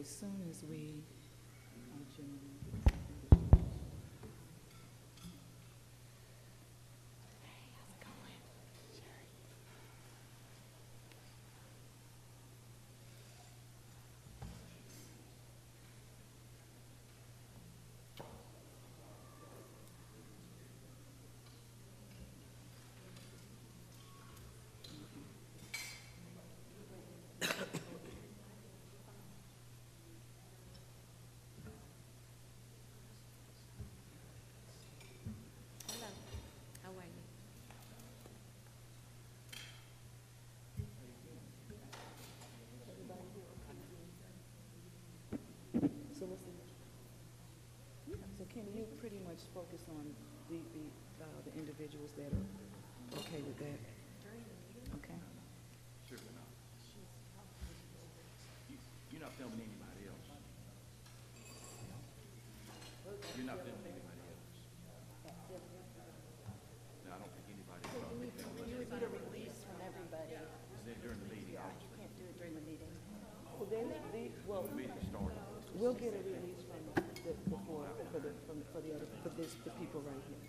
as soon as we Hello, how are you? so listen. So can you pretty much focus on the individuals that are okay with that? Okay. Certainly not. You're not filming anybody else. You're not filming anybody else. No, I don't think anybody else will be filming. You would need a release from everybody. Is that during the meeting? Yeah, you can't do it during the meeting. Well, then, well, The meeting started. we'll get a release from the people right here.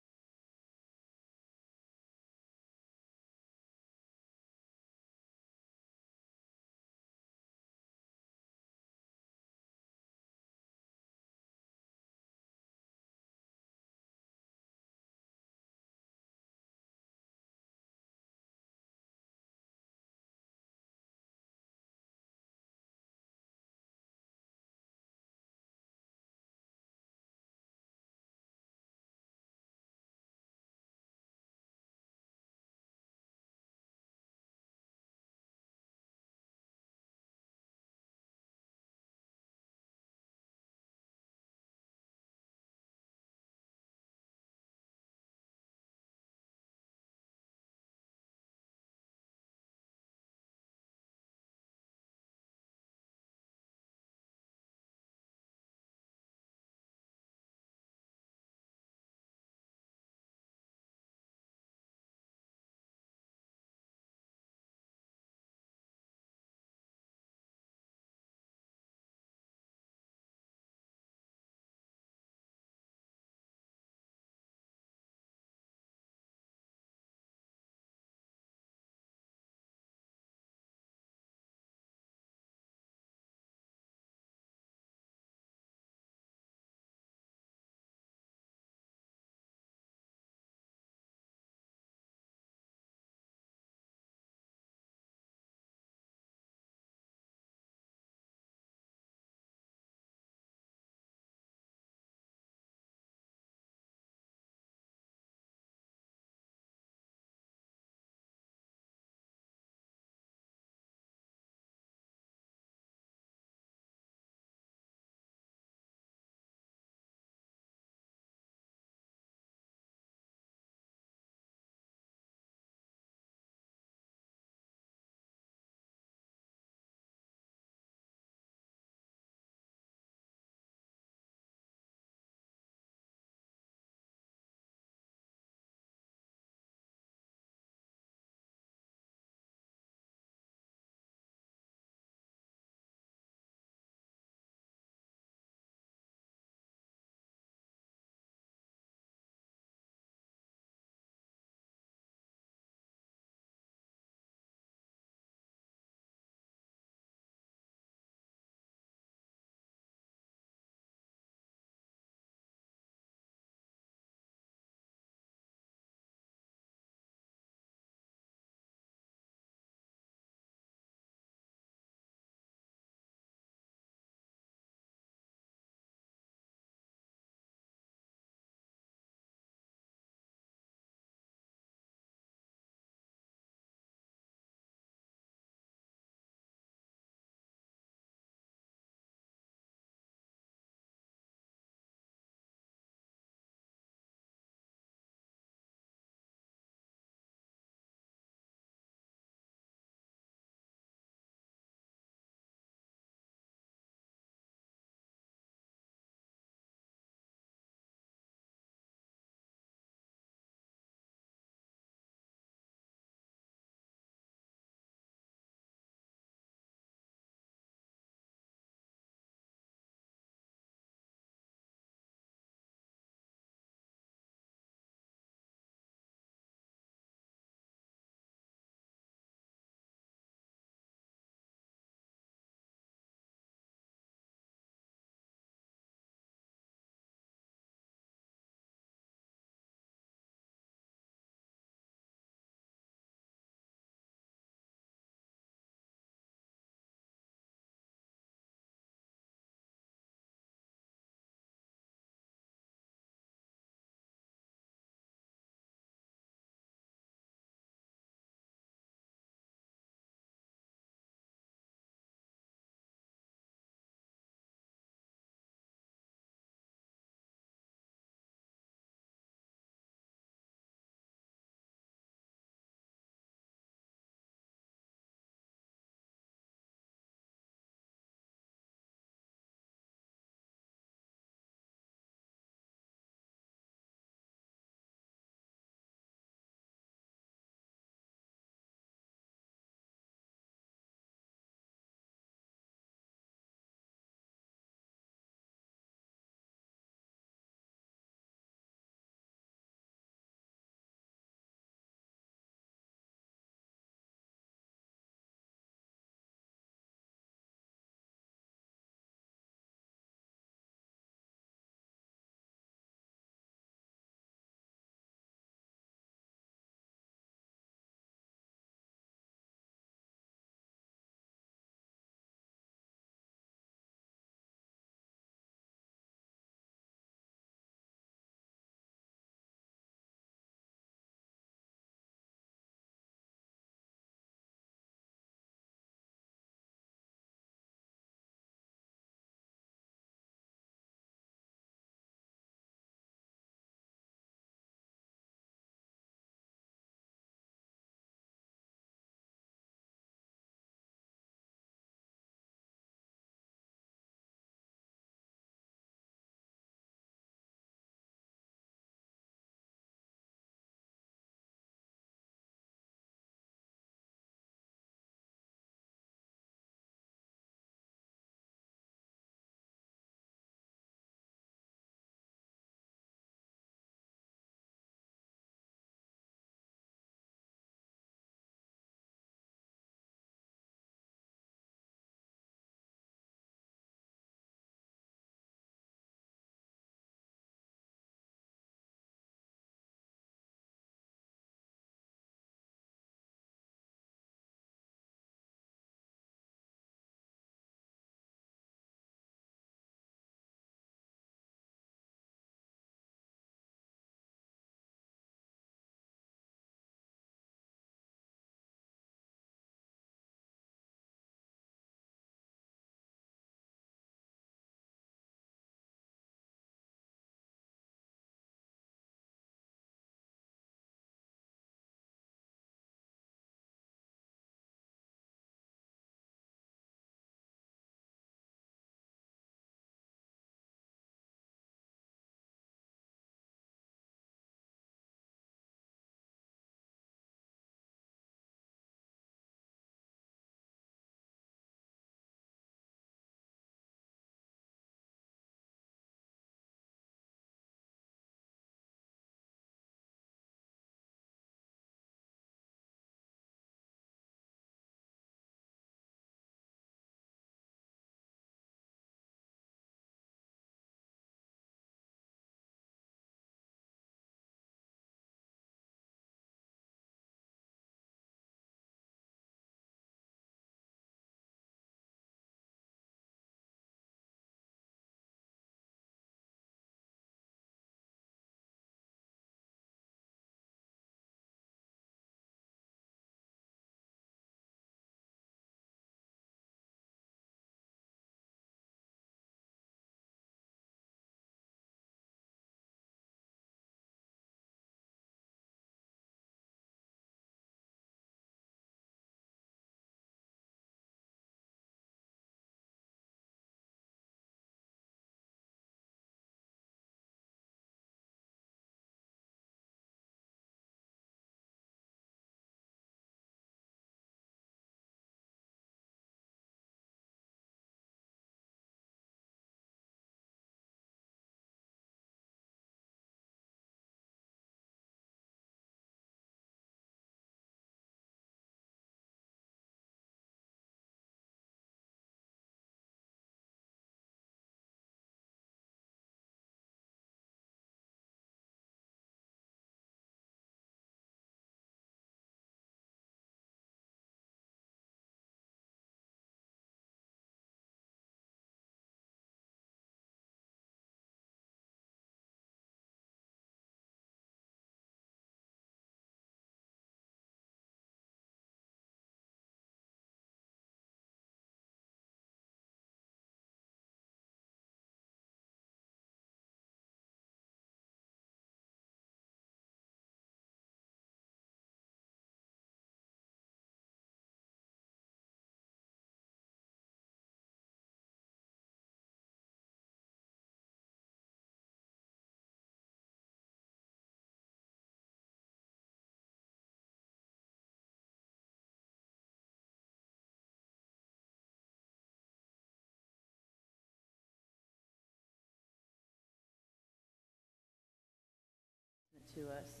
to us.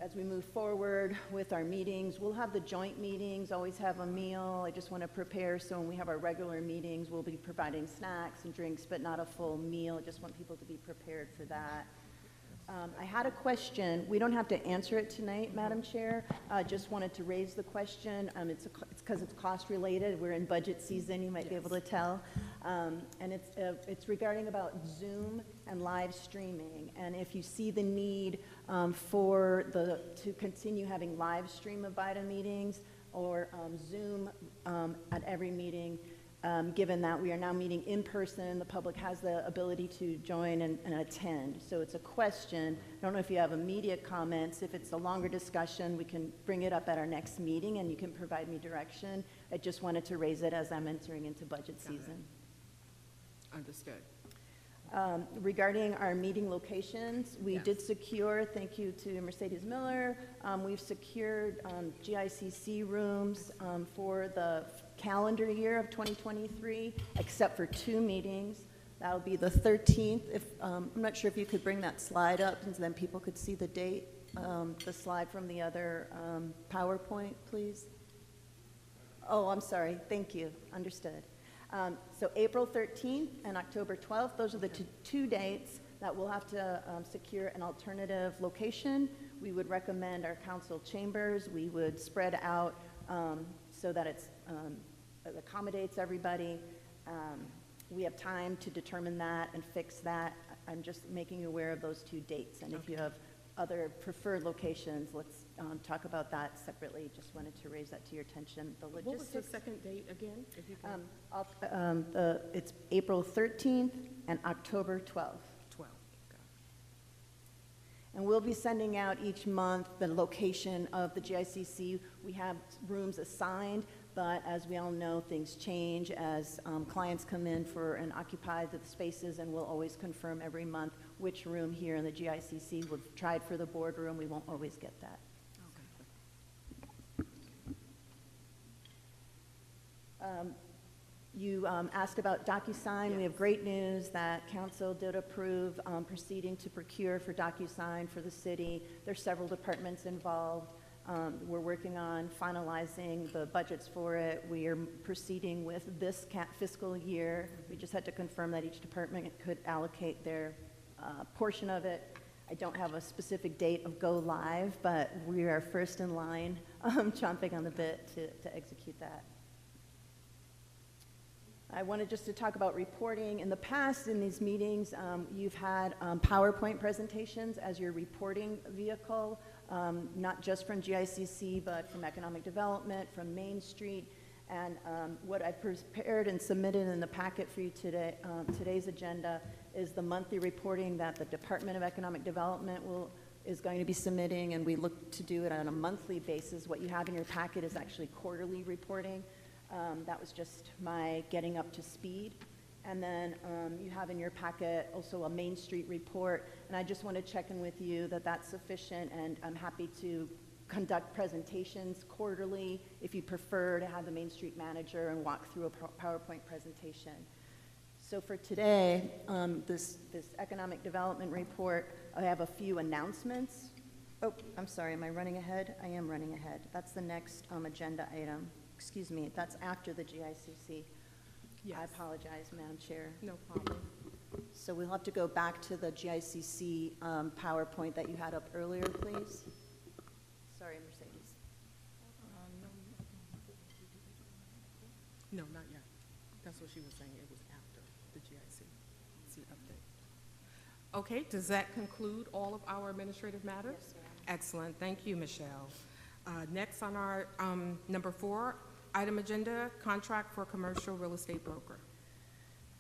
As we move forward with our meetings, we'll have the joint meetings, always have a meal. I just want to prepare, so when we have our regular meetings, we'll be providing snacks and drinks, but not a full meal. I just want people to be prepared for that. I had a question. We don't have to answer it tonight, Madam Chair. Just wanted to raise the question. It's because it's cost related. We're in budget season, you might be able to tell. And it's regarding about Zoom and live streaming. And if you see the need to continue having live stream of BIDA meetings or Zoom at every meeting, given that we are now meeting in person, the public has the ability to join and attend. So it's a question. I don't know if you have immediate comments. If it's a longer discussion, we can bring it up at our next meeting and you can provide me direction. I just wanted to raise it as I'm entering into budget season. Understood. Regarding our meeting locations, we did secure, thank you to Mercedes Miller, we've secured GICC rooms for the calendar year of 2023, except for 2 meetings. That'll be the 13th. I'm not sure if you could bring that slide up, and then people could see the date, the slide from the other PowerPoint, please. Oh, I'm sorry. Thank you. Understood. So April 13th and October 12th, those are the two dates that we'll have to secure an alternative location. We would recommend our council chambers. We would spread out so that it accommodates everybody. We have time to determine that and fix that. I'm just making you aware of those 2 dates. And if you have other preferred locations, let's talk about that separately. Just wanted to raise that to your attention. The logistics. What was the second date again? If you can? It's April 13th and October 12th. 12. And we'll be sending out each month the location of the GICC. We have rooms assigned, but as we all know, things change as clients come in for and occupy the spaces, and we'll always confirm every month which room here in the GICC. We've tried for the boardroom. We won't always get that. You asked about DocuSign. Yes. We have great news that council did approve proceeding to procure for DocuSign for the city. There's several departments involved. We're working on finalizing the budgets for it. We are proceeding with this fiscal year. We just had to confirm that each department could allocate their portion of it. I don't have a specific date of go live, but we are first in line, chomping on the bit to execute that. I wanted just to talk about reporting. In the past, in these meetings, you've had PowerPoint presentations as your reporting vehicle, not just from GICC, but from economic development, from Main Street. And what I prepared and submitted in the packet for you today, today's agenda, is the monthly reporting that the Department of Economic Development is going to be submitting, and we look to do it on a monthly basis. What you have in your packet is actually quarterly reporting. That was just my getting up to speed. And then you have in your packet also a Main Street report, and I just want to check in with you that that's sufficient, and I'm happy to conduct presentations quarterly if you prefer to have the Main Street manager and walk through a PowerPoint presentation. So for today, this economic development report, I have a few announcements. Oh, I'm sorry, am I running ahead? I am running ahead. That's the next agenda item. Excuse me, that's after the GICC. Yes. I apologize, Madam Chair. No problem. So we'll have to go back to the GICC PowerPoint that you had up earlier, please. Sorry, Mercedes. No, not yet. That's what she was saying. It was after the GICC update. Okay, does that conclude all of our administrative matters? Yes, ma'am. Excellent. Thank you, Michelle. Next on our number 4 item agenda, contract for commercial real estate broker.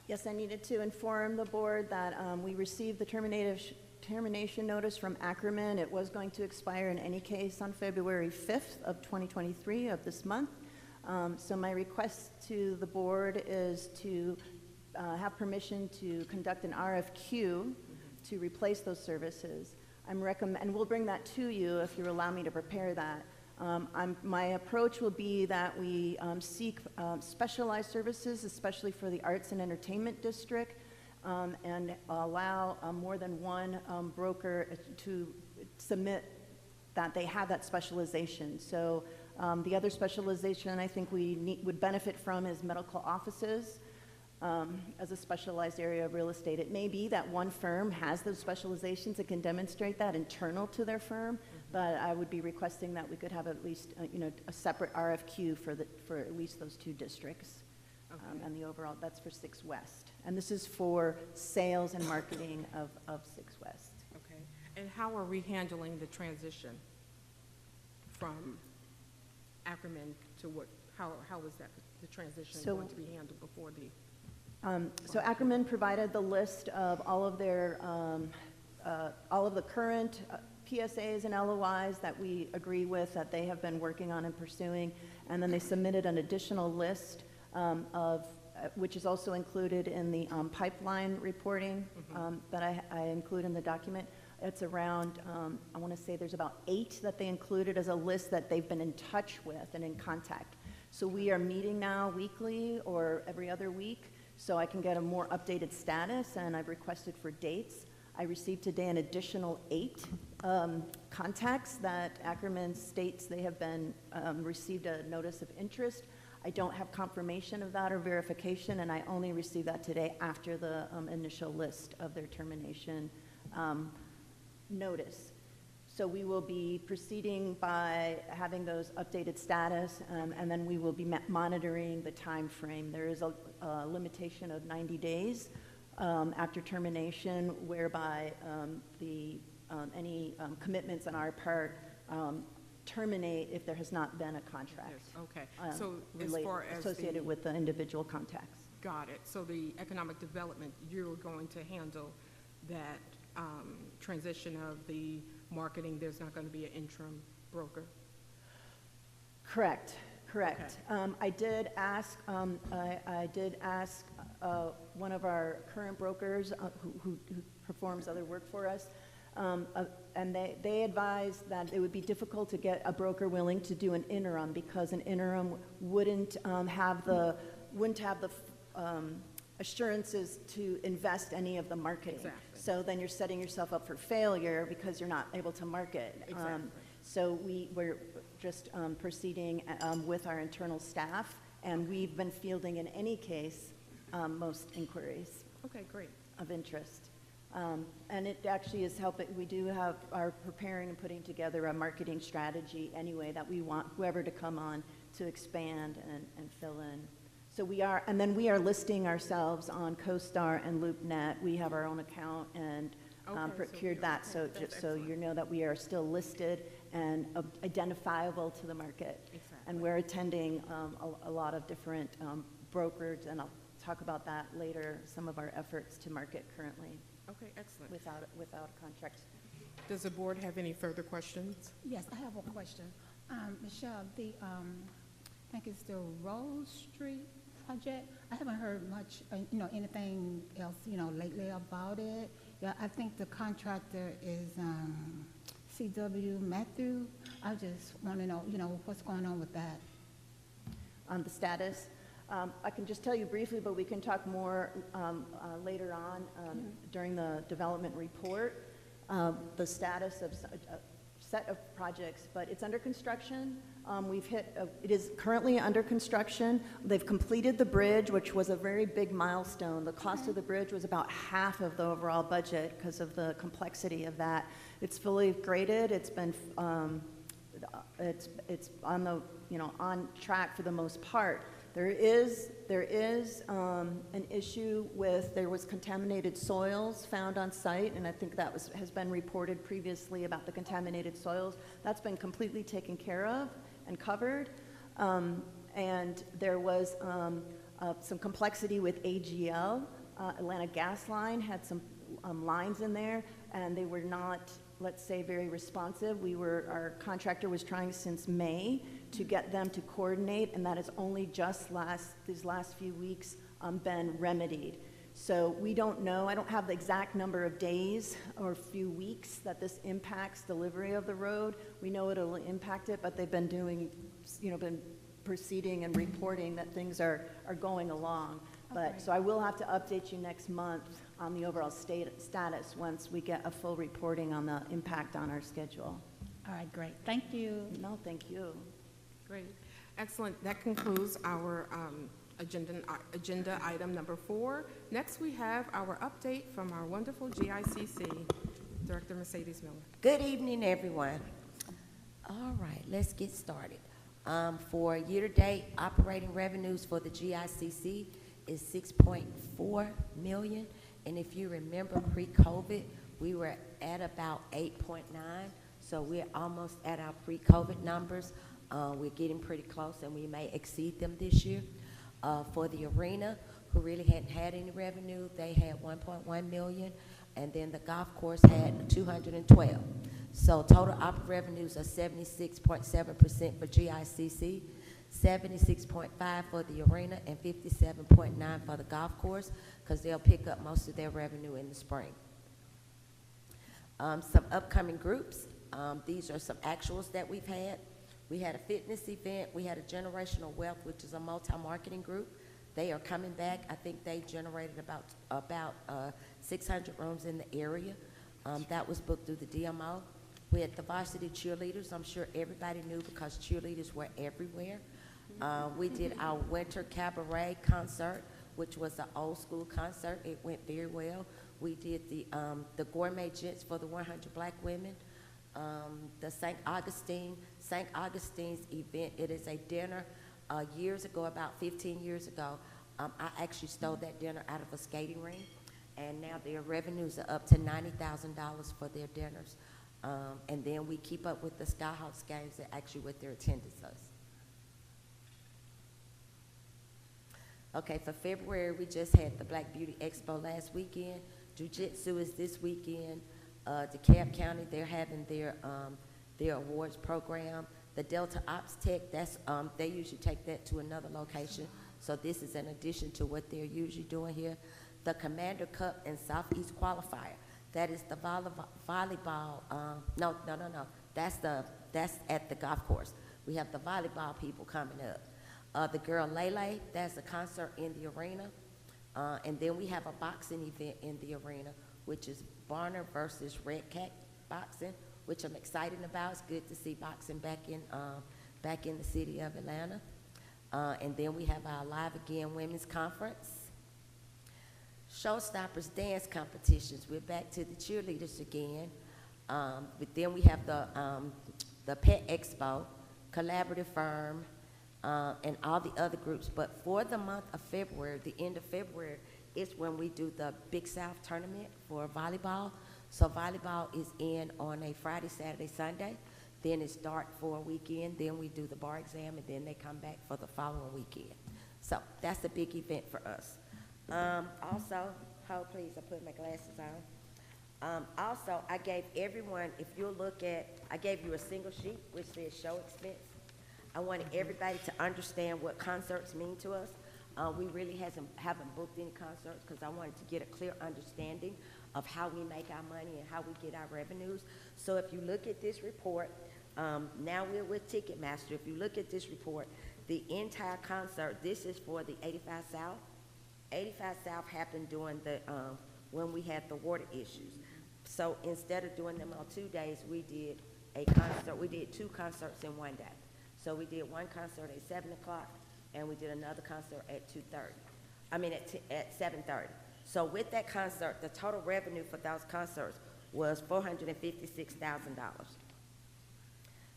Yes, I needed to inform the board that we received the termination notice from Ackerman. It was going to expire in any case on February 5th of 2023 of this month. So my request to the board is to have permission to conduct an RFQ to replace those services. And we'll bring that to you if you allow me to prepare that. My approach will be that we seek specialized services, especially for the arts and entertainment district. and allow more than one broker to submit that they have that specialization. So the other specialization I think would benefit from is medical offices as a specialized area of real estate. It may be that one firm has those specializations that can demonstrate that internal to their firm, but I would be requesting that we could have at least a separate RFQ for at least those two districts. Okay. And the overall, that's for 6 West. And this is for sales and marketing of 6 West. Okay. And how are we handling the transition from Ackerman to how is that, the transition So- going to be handled before the, So Ackerman provided the list of all of their, all of the current PSAs and LOIs that we agree with that they have been working on and pursuing, and then they submitted an additional list which is also included in the pipeline reporting that I include in the document. It's around, I want to say there's about 8 that they included as a list that they've been in touch with and in contact. So we are meeting now weekly or every other week, so I can get a more updated status, and I've requested for dates. I received today an additional 8 contacts that Ackerman states they have been received a notice of interest. I don't have confirmation of that or verification, and I only received that today after the initial list of their termination notice. So we will be proceeding by having those updated status, and then we will be monitoring the time frame. There is a limitation of 90 days after termination, whereby any commitments on our part terminate if there has not been a contract okay. So as far as associated with the individual contacts. Got it. So the economic development, you're going to handle that transition of the marketing. There's not going to be an interim broker? Correct. Okay. I did ask one of our current brokers who performs other work for us, and they advised that it would be difficult to get a broker willing to do an interim because an interim wouldn't have the assurances to invest any of the marketing. Exactly. So then you're setting yourself up for failure because you're not able to market. Exactly. So we're just proceeding with our internal staff, and we've been fielding in any case most inquiries Okay, great. of interest. And it actually is helping. We are preparing and putting together a marketing strategy anyway that we want whoever to come on to expand and fill in. So we are, and then we are listing ourselves on CoStar and LoopNet. We have our own account and Okay, so procured we- that, okay, so that's just so you excellent. know that we are still listed and identifiable to the market. Exactly. And we're attending a lot of different brokers, and I'll talk about that later, some of our efforts to market currently Okay, excellent. without a contract. Does the board have any further questions? Yes, I have a question. Michelle, I think it's the Rose Street project. I haven't heard much, anything else, lately about it. Yeah, I think the contractor is C.W. Matthew. I just want to know, what's going on with that? The status, I can just tell you briefly, but we can talk more later on during the development report, the status of a set of projects, but it's under construction. It is currently under construction. They've completed the bridge, which was a very big milestone. The cost of the bridge was about half of the overall budget because of the complexity of that. It's fully graded. It's been, it's on the, on track for the most part. There is an issue with, there was contaminated soils found on site, and I think that has been reported previously about the contaminated soils. That's been completely taken care of and covered. And there was some complexity with AGL. Atlanta Gas Line had some lines in there, and they were not, let's say, very responsive. Our contractor was trying since May to get them to coordinate, and that has only just these last few weeks been remedied. So we don't know. I don't have the exact number of days or few weeks that this impacts delivery of the road. We know it'll impact it, but they've been been proceeding and reporting that things are going along. But Okay. so I will have to update you next month on the overall status once we get a full reporting on the impact on our schedule. All right, great. Thank you. No, thank you. Great. Excellent. That concludes our agenda item number 4. Next, we have our update from our wonderful GICC, Director Mercedes Miller. Good evening, everyone. All right, let's get started. For year-to-date, operating revenues for the GICC is $6.4 million. And if you remember pre-COVID, we were at about 8.9. So we're almost at our pre-COVID numbers. We're getting pretty close, and we may exceed them this year. For the arena, who really hadn't had any revenue, they had 1.1 million, and then the golf course had 212. So total operating revenues are 76.7% for GICC, 76.5 for the arena, and 57.9 for the golf course, because they'll pick up most of their revenue in the spring. Some upcoming groups. These are some actuals that we've had. We had a fitness event. We had a Generational Wealth, which is a multi-marketing group. They are coming back. I think they generated about 600 rooms in the area. That was booked through the DMO. We had the varsity cheerleaders. I'm sure everybody knew because cheerleaders were everywhere. We did our winter cabaret concert, which was an old school concert. It went very well. We did the gourmet gents for the 100 black women. The St. Augustine's event, it is a dinner. Years ago, about 15 years ago, I actually stole that dinner out of a skating ring, and now their revenues are up to $90,000 for their dinners. And then we keep up with the Skyhawks games and actually what their attendance is. Okay, for February, we just had the Black Beauty Expo last weekend. Jiu-Jitsu is this weekend. DeKalb County, they're having their awards program. The Delta Ops Tech, they usually take that to another location. So this is in addition to what they're usually doing here. The Commander Cup and Southeast Qualifier. That is the volleyball, no. That's at the golf course. We have the volleyball people coming up. The Girl Lele, that's a concert in the arena. And then we have a boxing event in the arena, which is Barner versus Red Cat boxing, which I'm excited about. It's good to see boxing back in the city of Atlanta. And then we have our Live Again Women's Conference. Showstoppers dance competitions. We're back to the cheerleaders again. But then we have the Pet Expo, Collaborative Firm, and all the other groups. But for the month of February, the end of February, is when we do the Big South tournament for volleyball. So volleyball is in on a Friday, Saturday, Sunday. Then it's dark for a weekend. Then we do the bar exam, and then they come back for the following weekend. So that's a big event for us. Also, hold please, I put my glasses on. Also, I gave everyone, if you'll look at, I gave you a single sheet which says show expense. I wanted everybody to understand what concerts mean to us. We really haven't booked any concerts because I wanted to get a clear understanding of how we make our money and how we get our revenues. So if you look at this report, now we're with Ticketmaster. If you look at this report, the entire concert, this is for the 85 South. 85 South happened during the, when we had the water issues. So instead of doing them on 2 days, we did a concert. We did 2 concerts in one day. So we did one concert at 7 o'clock, and we did another concert at 2:30. I mean at 7:30. So with that concert, the total revenue for those concerts was $456,000.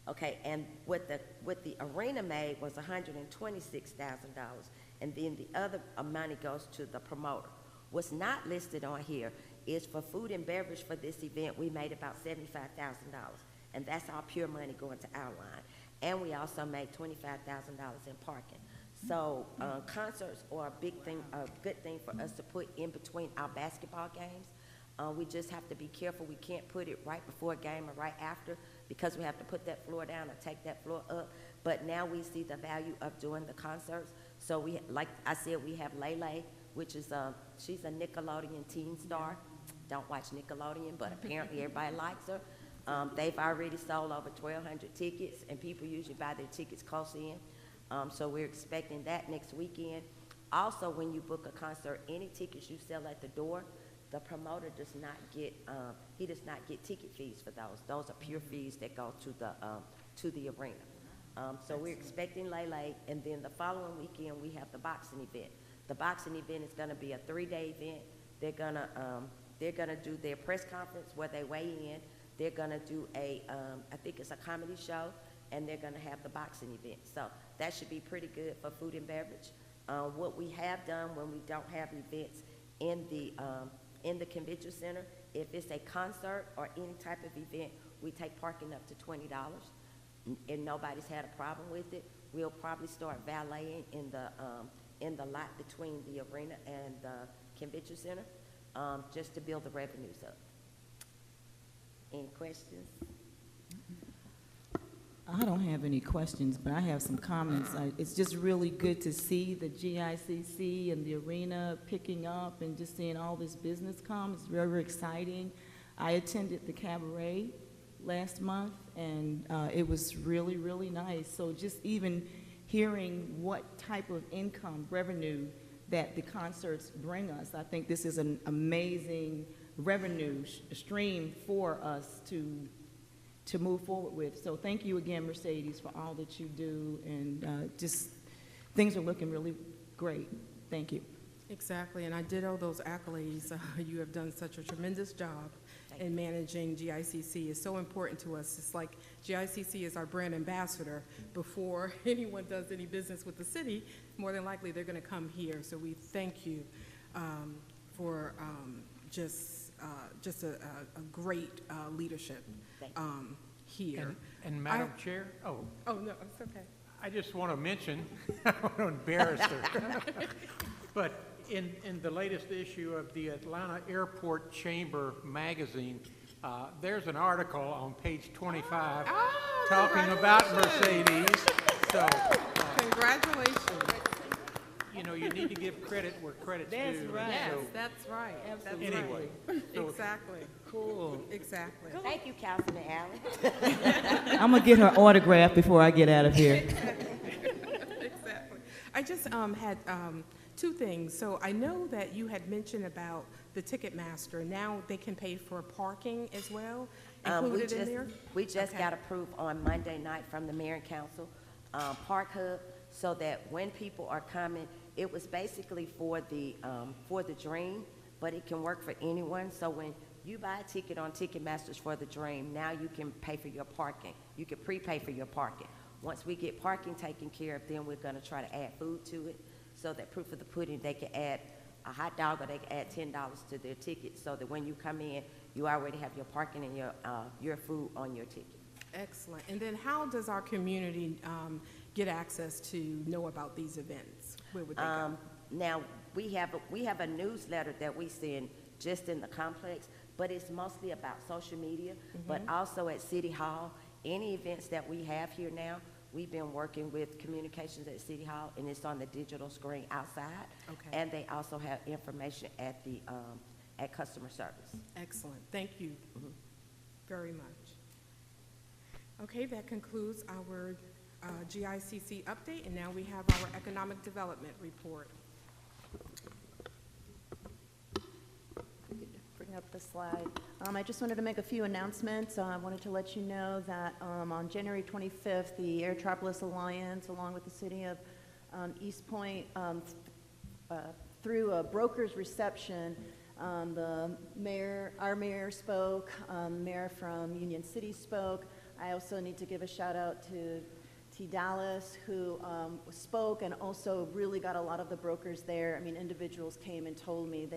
Okay, and what the arena made was $126,000, and then the other money goes to the promoter. What's not listed on here is for food and beverage for this event, we made about $75,000, and that's our pure money going to our line. And we also made $25,000 in parking. So concerts are a good thing for us to put in between our basketball games. We just have to be careful. We can't put it right before a game or right after because we have to put that floor down or take that floor up. But now we see the value of doing the concerts. So we, like I said, we have Lele, which is she's a Nickelodeon teen star. Don't watch Nickelodeon, but apparently everybody likes her. They've already sold over 1,200 tickets, and people usually buy their tickets close in. So we're expecting that next weekend. Also, when you book a concert, any tickets you sell at the door, the promoter does not get, he does not get ticket fees for those. Those are pure fees that go to the arena. So we're expecting Lele, and then the following weekend, we have the boxing event. The boxing event is gonna be a 3-day event. They're gonna do their press conference where they weigh in. They're gonna do I think it's a comedy show, and they're gonna have the boxing event. So that should be pretty good for food and beverage. What we have done when we don't have events in the convention center, if it's a concert or any type of event, we take parking up to $20, and nobody's had a problem with it. We'll probably start valeting in the lot between the arena and the convention center, just to build the revenues up. Any questions? I don't have any questions, but I have some comments. It's just really good to see the GICC and the arena picking up and just seeing all this business come. It's very, very exciting. I attended the cabaret last month, and it was really, really nice. So just even hearing what type of income, revenue that the concerts bring us, I think this is an amazing revenue stream for us to move forward with. So thank you again, Mercedes, for all that you do, and just things are looking really great. Thank you. Exactly, and I ditto those accolades. You have done such a tremendous job in managing GICC. It's so important to us. It's like GICC is our brand ambassador. Before anyone does any business with the city, more than likely they're going to come here. So we thank you for just a great leadership here. And Madam Chair, Oh, no, it's okay. I just want to mention, I want to embarrass her, but in the latest issue of the Atlanta Airport Chamber magazine, there's an article on page 25 talking about Mercedes. So, Congratulations. you know, you need to give credit where credit's due. That's right. Yes, So, that's right. Absolutely. That's Anyway, right. so- Exactly. Cool. Exactly. Thank you, Councilman Allen. I'm going to get her autograph before I get out of here. Exactly. I just had two things. So I know that you had mentioned about the Ticketmaster. Now they can pay for parking as well, included in there? We just Okay. got approved on Monday night from the mayor and council, Park Hub, so that when people are coming, it was basically for the Dream, but it can work for anyone. So when you buy a ticket on Ticketmasters for the Dream, now you can pay for your parking. You can prepay for your parking. Once we get parking taken care of, then we're gonna try to add food to it, so that proof of the pudding, they can add a hot dog, or they can add $10 to their ticket, so that when you come in, you already have your parking and your food on your ticket. Excellent. And then how does our community get access to know about these events? Where would they go? Now, we have a newsletter that we send just in the complex, but it's mostly about social media, but also at City Hall. Any events that we have here now, we've been working with communications at City Hall, and it's on the digital screen outside. Okay. And they also have information at the at customer service. Excellent. Thank you very much. Okay, that concludes our GICC update, and now we have our economic development report. Bring up the slide. I just wanted to make a few announcements. I wanted to let you know that on January 25th, the Airtropolis Alliance, along with the city of East Point, through a broker's reception, our mayor spoke, mayor from Union City spoke. I also need to give a shout out to T. Dallas, who spoke and also really got a lot of the brokers there. I mean, individuals came and told me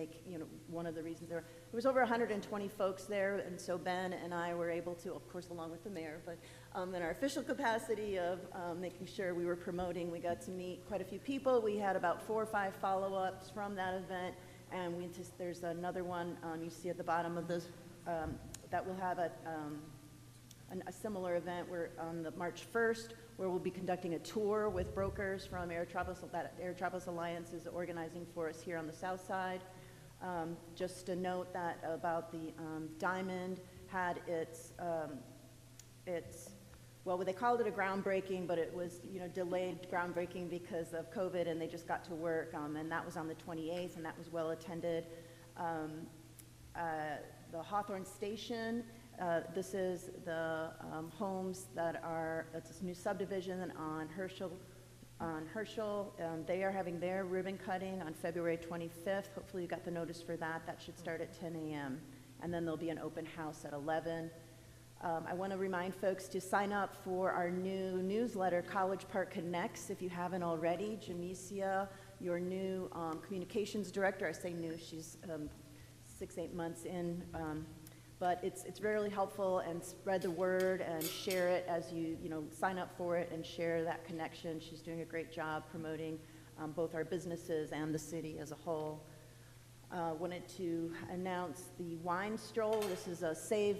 one of the reasons there was over 120 folks there, and so Ben and I were able to, of course, along with the mayor, but in our official capacity of making sure we were promoting, we got to meet quite a few people. We had about 4 or 5 follow-ups from that event, and there's another one you see at the bottom of this that will have a similar event where on the March 1st, where we'll be conducting a tour with brokers from Airtropolis, that Airtropolis Alliance is organizing for us here on the south side. Just a note that about the Diamond had well, they called it a groundbreaking, but it was, delayed groundbreaking because of COVID, and they just got to work, and that was on the 28th, and that was well attended. the Hawthorne Station. This is the homes that are, it's this new subdivision on Herschel. They are having their ribbon cutting on February 25th. Hopefully you got the notice for that. That should start at 10 a.m. And then there'll be an open house at 11. I want to remind folks to sign up for our new newsletter, College Park Connects, if you haven't already. Jamesia, your new communications director, I say new, she's 6-8 months in, but it's really helpful, and spread the word and share it as you sign up for it and share that connection. She's doing a great job promoting both our businesses and the city as a whole. Wanted to announce the wine stroll. This is a save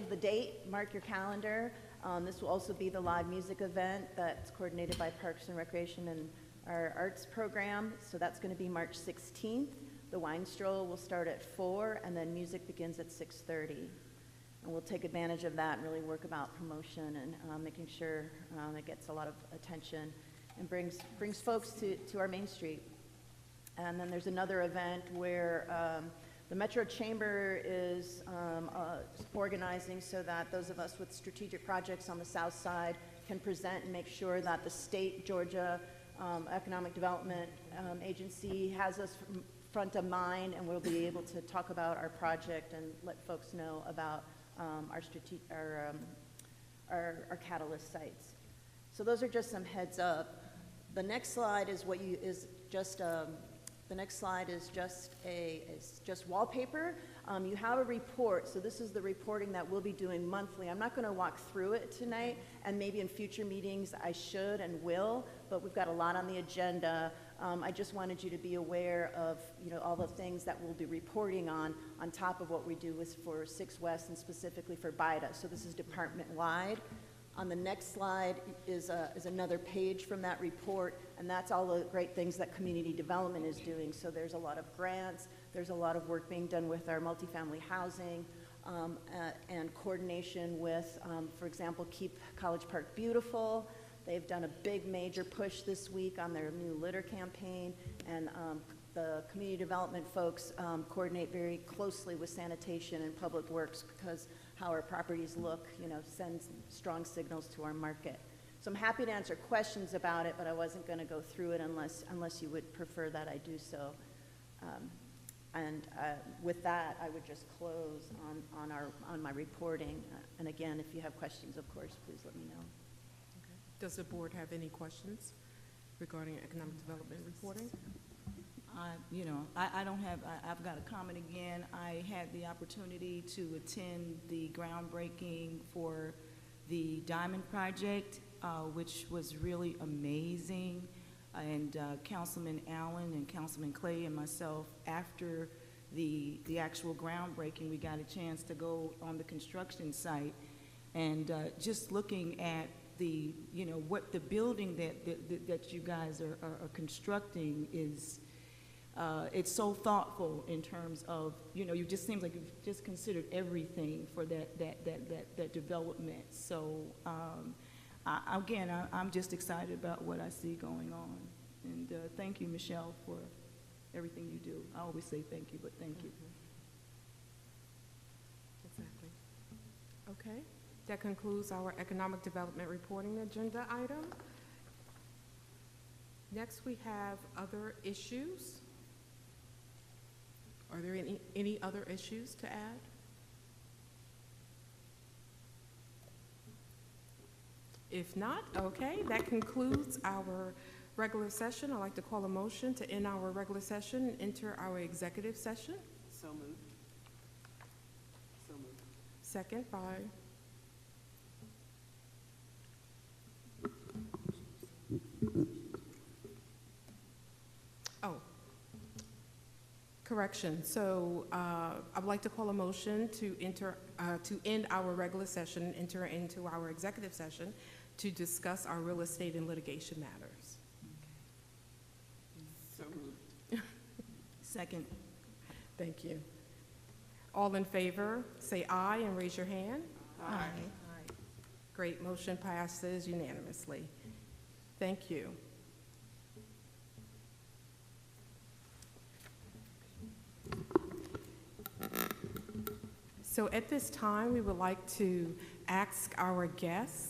the date, mark your calendar. This will also be the live music event that's coordinated by Parks and Recreation and our arts program. So that's going to be March 16th. The wine stroll will start at 4, and then music begins at 6:30. And we'll take advantage of that and really work about promotion and making sure it gets a lot of attention and brings folks to our Main Street. And then there's another event where the Metro Chamber is organizing so that those of us with strategic projects on the south side can present and make sure that the state, Georgia Economic Development Agency has us front of mind, and we'll be able to talk about our project and let folks know about our catalyst sites. So those are just some heads up. The next slide is the next slide is just wallpaper. You have a report, so this is the reporting that we'll be doing monthly. I'm not going to walk through it tonight, and maybe in future meetings I should and will, but we've got a lot on the agenda. I just wanted you to be aware of all the things that we'll be reporting on top of what we do for 6 West and specifically for BIDA. So this is department-wide. On the next slide is another page from that report, and that's all the great things that community development is doing. So there's a lot of grants, there's a lot of work being done with our multifamily housing, and coordination with, for example, Keep College Park Beautiful. They've done a big major push this week on their new litter campaign, and the community development folks coordinate very closely with sanitation and public works because how our properties look, sends strong signals to our market. So I'm happy to answer questions about it, but I wasn't going to go through it unless you would prefer that I do so. With that, I would just close on my reporting. And again, if you have questions, of course, please let me know. Okay. Does the board have any questions regarding economic development reporting? I don't have, I've got a comment again. I had the opportunity to attend the groundbreaking for the Diamond Project, which was really amazing. And Councilman Allen and Councilman Clay and myself, after the actual groundbreaking, we got a chance to go on the construction site. And just looking at the, what the building that you guys are constructing is, it's so thoughtful in terms of, you just seems like you've just considered everything for that development. So I'm just excited about what I see going on. And thank you, Michelle, for everything you do. I always say thank you, but thank you. Exactly. Okay. That concludes our economic development reporting agenda item. Next, we have other issues. Are there any other issues to add? If not, okay, that concludes our regular session. I'd like to call a motion to end our regular session and enter our executive session. So moved. So moved. Second by correction. So I would like to call a motion to end our regular session and enter into our executive session to discuss our real estate and litigation matters. So moved. Second. Thank you. All in favor, say aye and raise your hand. Aye. Great, motion passes unanimously. Thank you. So at this time, we would like to ask our guests